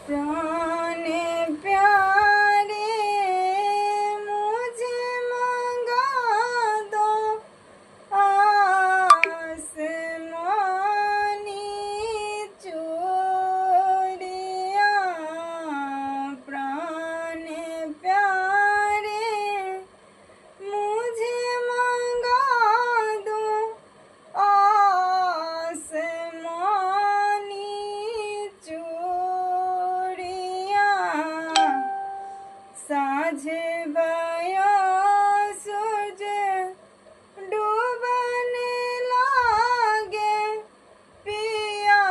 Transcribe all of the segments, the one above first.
प्राण प्यारे मुझे मंगा दो आसमानी चूड़ियाँ। प्राण प्यारे मुझे मंगा दो आसमानी चूड़ियाँ। साँझ भया सूरज डूबने लागे पिया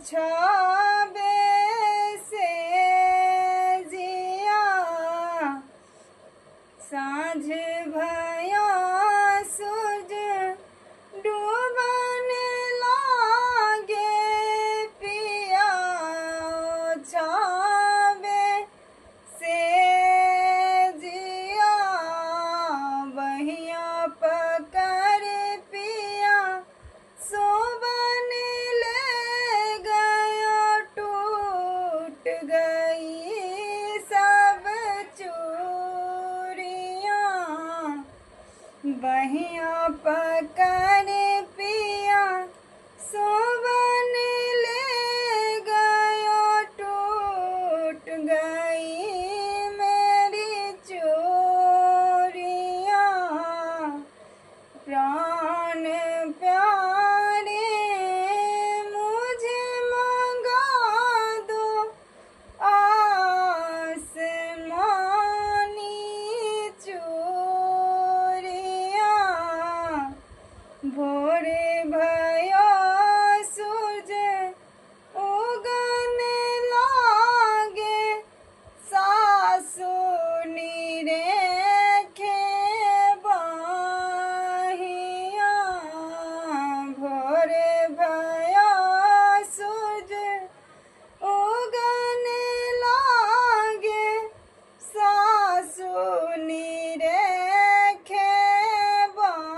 छाबे से जिया। साँझ भया सूरज डूबने लागे पिया छाबे से जिया। बहिया पकड़ पिया सोबने ले गया टूट गई सब चूड़ियाँ। बहिया पकड़ पिया सोबने ले गया टूट गई मेरी चूड़ियाँ। प्राण प्यारे मुझे मंगा दो आसमानी चूड़ियाँ। भोर भया सूरज उगने लागे सासु निरेखे बाहियाँ। भोर भया सूरज उगने लागे सासु निरेखे बाहियाँ।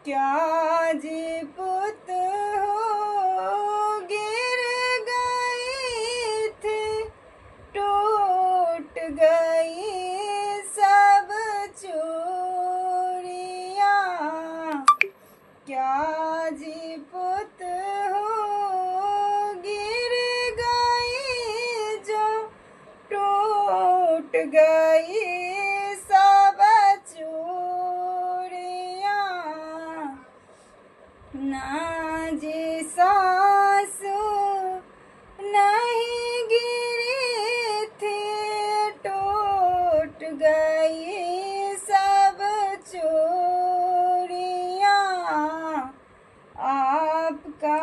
क्या जी पुत हो गिर गई थी टूट गई सब चूड़ियाँ। क्या जी पुत हो गिर गई जो टूट गई सब चूड़ियाँ। ना जी सासु नहीं गिरी थी टूट गई सब चूड़ियाँ। आपका